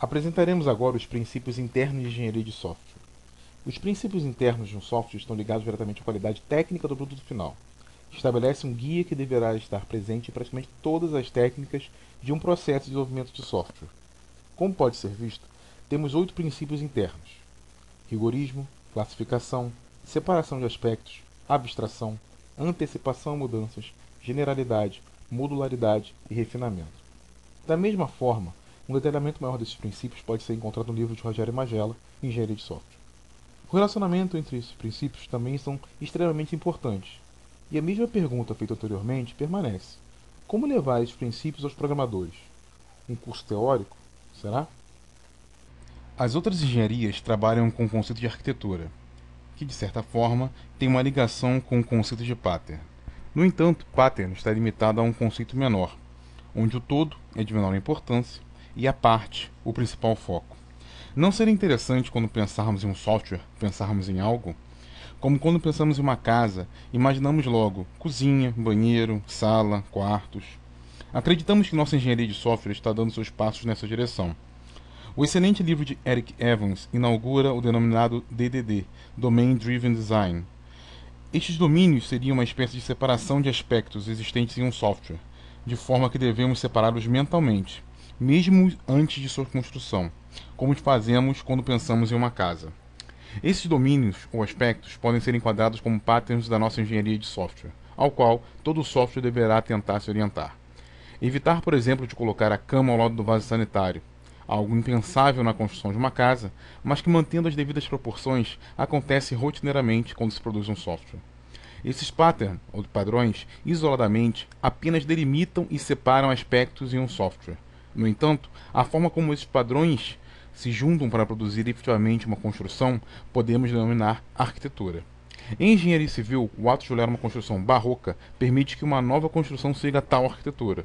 Apresentaremos agora os princípios internos de engenharia de software. Os princípios internos de um software estão ligados diretamente à qualidade técnica do produto final. Estabelece um guia que deverá estar presente em praticamente todas as técnicas de um processo de desenvolvimento de software. Como pode ser visto, temos 8 princípios internos: rigorismo, classificação, separação de aspectos, abstração, antecipação a mudanças, generalidade, modularidade e refinamento. Da mesma forma, um detalhamento maior desses princípios pode ser encontrado no livro de Rogério Magela, Engenharia de Software. O relacionamento entre esses princípios também são extremamente importantes. E a mesma pergunta feita anteriormente permanece: como levar esses princípios aos programadores? Um curso teórico? Será? As outras engenharias trabalham com o conceito de arquitetura, que de certa forma tem uma ligação com o conceito de pattern. No entanto, pattern está limitado a um conceito menor, onde o todo é de menor importância e a parte o principal foco. Não seria interessante, quando pensarmos em um software, pensarmos em algo? Como quando pensamos em uma casa, imaginamos logo cozinha, banheiro, sala, quartos. Acreditamos que nossa engenharia de software está dando seus passos nessa direção. O excelente livro de Eric Evans inaugura o denominado DDD, Domain Driven Design. Estes domínios seriam uma espécie de separação de aspectos existentes em um software, de forma que devemos separá-los mentalmente, mesmo antes de sua construção, como fazemos quando pensamos em uma casa. Esses domínios ou aspectos podem ser enquadrados como patterns da nossa engenharia de software, ao qual todo software deverá tentar se orientar. Evitar, por exemplo, de colocar a cama ao lado do vaso sanitário, algo impensável na construção de uma casa, mas que, mantendo as devidas proporções, acontece rotineiramente quando se produz um software. Esses patterns, ou padrões, isoladamente, apenas delimitam e separam aspectos em um software. No entanto, a forma como esses padrões se juntam para produzir efetivamente uma construção podemos denominar arquitetura. Em engenharia civil, o ato de olhar uma construção barroca permite que uma nova construção siga tal arquitetura.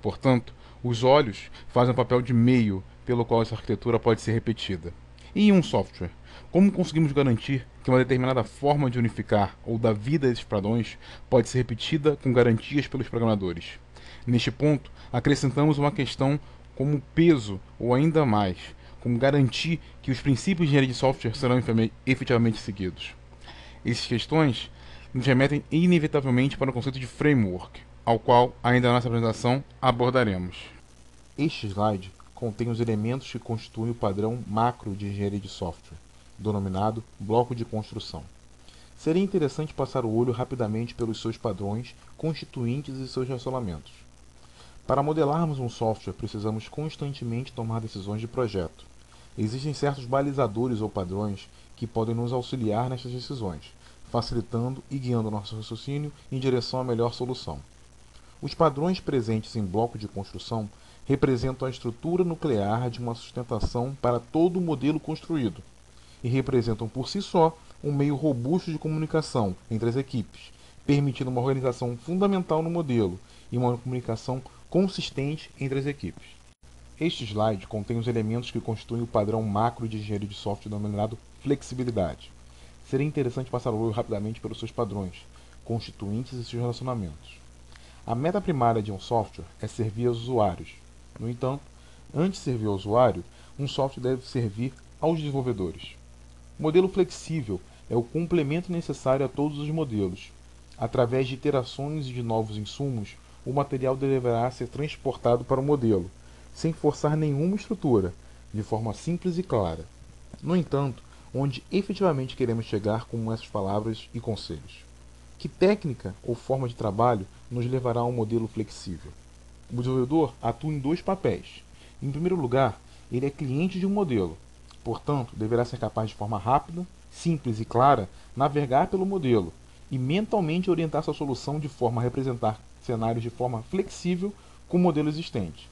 Portanto, os olhos fazem o papel de meio pelo qual essa arquitetura pode ser repetida. E em um software, como conseguimos garantir que uma determinada forma de unificar ou dar vida a esses padrões pode ser repetida com garantias pelos programadores? Neste ponto, acrescentamos uma questão como peso, ou ainda mais, como garantir que os princípios de engenharia de software serão efetivamente seguidos. Essas questões nos remetem inevitavelmente para o conceito de framework, ao qual, ainda na nossa apresentação, abordaremos. Este slide contém os elementos que constituem o padrão macro de engenharia de software, denominado bloco de construção. Seria interessante passar o olho rapidamente pelos seus padrões constituintes e seus relacionamentos. Para modelarmos um software, precisamos constantemente tomar decisões de projeto. Existem certos balizadores ou padrões que podem nos auxiliar nestas decisões, facilitando e guiando nosso raciocínio em direção à melhor solução. Os padrões presentes em bloco de construção representam a estrutura nuclear de uma sustentação para todo o modelo construído e representam por si só um meio robusto de comunicação entre as equipes, permitindo uma organização fundamental no modelo e uma comunicação consistente entre as equipes. Este slide contém os elementos que constituem o padrão macro de engenharia de software denominado flexibilidade. Seria interessante passar o olho rapidamente pelos seus padrões, constituintes e seus relacionamentos. A meta primária de um software é servir aos usuários. No entanto, antes de servir ao usuário, um software deve servir aos desenvolvedores. O modelo flexível é o complemento necessário a todos os modelos. Através de iterações e de novos insumos, o material deverá ser transportado para o modelo, sem forçar nenhuma estrutura, de forma simples e clara. No entanto, onde efetivamente queremos chegar com essas palavras e conselhos? Que técnica ou forma de trabalho nos levará a um modelo flexível? O desenvolvedor atua em 2 papéis. Em primeiro lugar, ele é cliente de um modelo. Portanto, deverá ser capaz de forma rápida, simples e clara navegar pelo modelo e mentalmente orientar sua solução de forma a representar cenários de forma flexível com o modelo existente.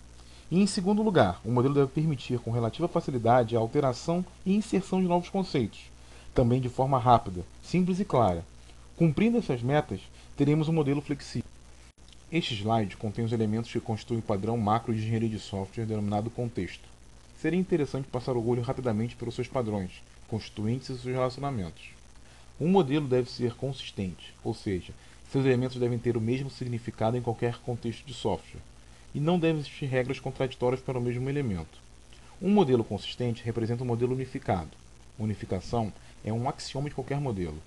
E em segundo lugar, o modelo deve permitir com relativa facilidade a alteração e inserção de novos conceitos, também de forma rápida, simples e clara. Cumprindo essas metas, teremos um modelo flexível. Este slide contém os elementos que constituem o padrão macro de engenharia de software denominado contexto. Seria interessante passar o olho rapidamente pelos seus padrões, constituintes e seus relacionamentos. Um modelo deve ser consistente, ou seja, seus elementos devem ter o mesmo significado em qualquer contexto de software, e não devem existir regras contraditórias para o mesmo elemento. Um modelo consistente representa um modelo unificado. Unificação é um axioma de qualquer modelo.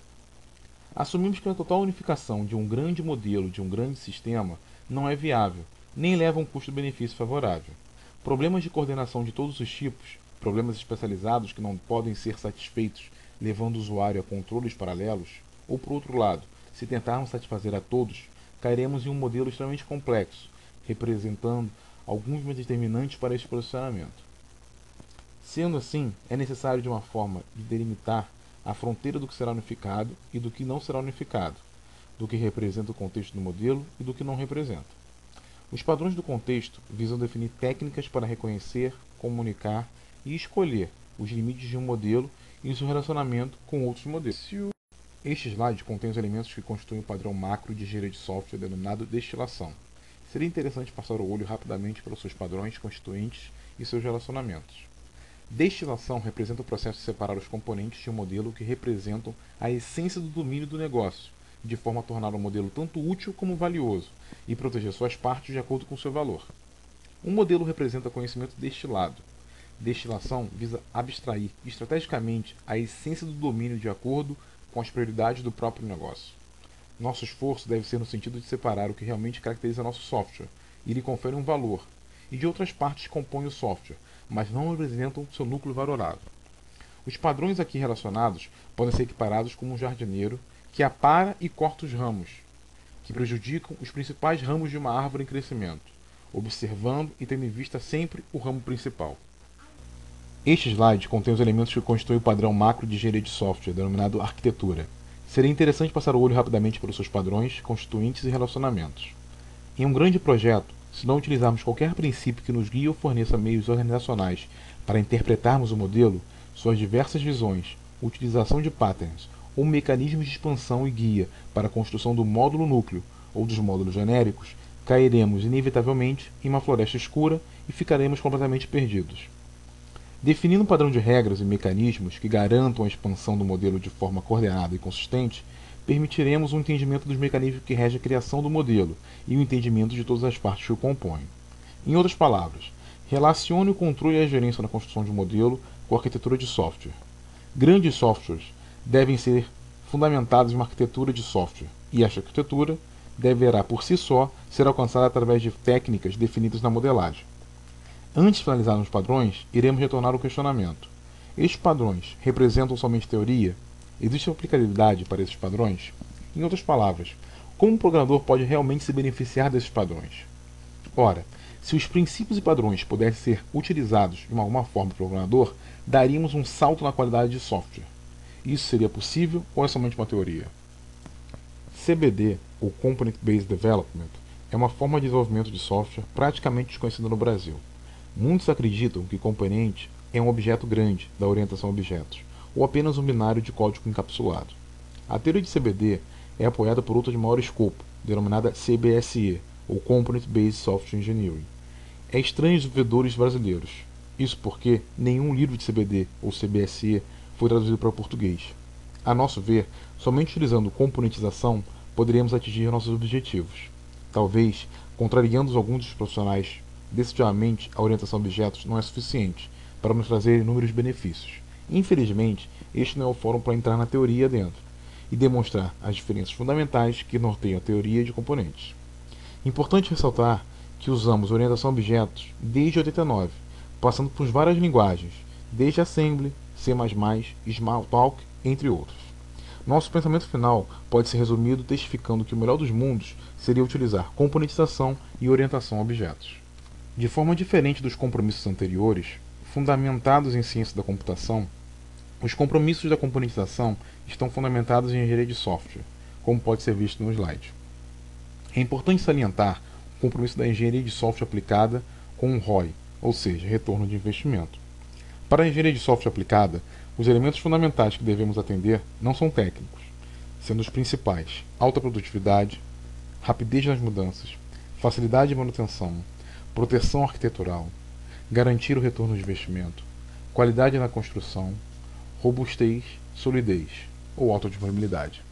Assumimos que a total unificação de um grande modelo de um grande sistema não é viável, nem leva a um custo-benefício favorável. Problemas de coordenação de todos os tipos, problemas especializados que não podem ser satisfeitos levando o usuário a controles paralelos, ou por outro lado, se tentarmos satisfazer a todos, cairemos em um modelo extremamente complexo, representando alguns determinantes para esse posicionamento. Sendo assim, é necessário de uma forma de delimitar a fronteira do que será unificado e do que não será unificado, do que representa o contexto do modelo e do que não representa. Os padrões do contexto visam definir técnicas para reconhecer, comunicar e escolher os limites de um modelo e seu relacionamento com outros modelos. Este slide contém os elementos que constituem o padrão macro de engenharia de software denominado destilação. Seria interessante passar o olho rapidamente pelos seus padrões constituintes e seus relacionamentos. Destilação representa o processo de separar os componentes de um modelo que representam a essência do domínio do negócio, de forma a tornar o modelo tanto útil como valioso e proteger suas partes de acordo com seu valor. Um modelo representa conhecimento destilado. Destilação visa abstrair estrategicamente a essência do domínio de acordo com as prioridades do próprio negócio. Nosso esforço deve ser no sentido de separar o que realmente caracteriza nosso software e lhe confere um valor, e de outras partes que compõem o software, mas não representam seu núcleo valorável. Os padrões aqui relacionados podem ser equiparados como um jardineiro que apara e corta os ramos, que prejudicam os principais ramos de uma árvore em crescimento, observando e tendo em vista sempre o ramo principal. Este slide contém os elementos que constituem o padrão macro de engenharia de software, denominado arquitetura. Seria interessante passar o olho rapidamente pelos seus padrões, constituintes e relacionamentos. Em um grande projeto, se não utilizarmos qualquer princípio que nos guie ou forneça meios organizacionais para interpretarmos o modelo, suas diversas visões, utilização de patterns ou mecanismos de expansão e guia para a construção do módulo núcleo ou dos módulos genéricos, cairemos inevitavelmente em uma floresta escura e ficaremos completamente perdidos. Definindo um padrão de regras e mecanismos que garantam a expansão do modelo de forma coordenada e consistente, permitiremos um entendimento dos mecanismos que regem a criação do modelo e o entendimento de todas as partes que o compõem. Em outras palavras, relacione o controle e a gerência na construção de um modelo com a arquitetura de software. Grandes softwares devem ser fundamentados em uma arquitetura de software, e esta arquitetura deverá por si só ser alcançada através de técnicas definidas na modelagem. Antes de finalizarmos os padrões, iremos retornar ao questionamento. Estes padrões representam somente teoria? Existe aplicabilidade para esses padrões? Em outras palavras, como o programador pode realmente se beneficiar desses padrões? Ora, se os princípios e padrões pudessem ser utilizados de alguma forma pelo programador, daríamos um salto na qualidade de software. Isso seria possível ou é somente uma teoria? CBD, ou Component Based Development, é uma forma de desenvolvimento de software praticamente desconhecida no Brasil. Muitos acreditam que componente é um objeto grande da orientação a objetos, ou apenas um binário de código encapsulado. A teoria de CBD é apoiada por outra de maior escopo, denominada CBSE, ou Component Based Software Engineering. É estranho aos desenvolvedores brasileiros. Isso porque nenhum livro de CBD ou CBSE foi traduzido para o português. A nosso ver, somente utilizando componentização poderíamos atingir nossos objetivos. Talvez, contrariando alguns dos profissionais, decisivamente a orientação a objetos não é suficiente para nos trazer inúmeros benefícios. Infelizmente, este não é o fórum para entrar na teoria dentro e demonstrar as diferenças fundamentais que norteiam a teoria de componentes. Importante ressaltar que usamos orientação a objetos desde 89, passando por várias linguagens, desde Assembly, C++, Smalltalk, entre outros. Nosso pensamento final pode ser resumido testificando que o melhor dos mundos seria utilizar componentização e orientação a objetos. De forma diferente dos compromissos anteriores, fundamentados em ciência da computação, os compromissos da componentização estão fundamentados em engenharia de software, como pode ser visto no slide. É importante salientar o compromisso da engenharia de software aplicada com o ROI, ou seja, retorno de investimento. Para a engenharia de software aplicada, os elementos fundamentais que devemos atender não são técnicos, sendo os principais alta produtividade, rapidez nas mudanças, facilidade de manutenção, proteção arquitetural, garantir o retorno de investimento, qualidade na construção, robustez, solidez ou autodisponibilidade.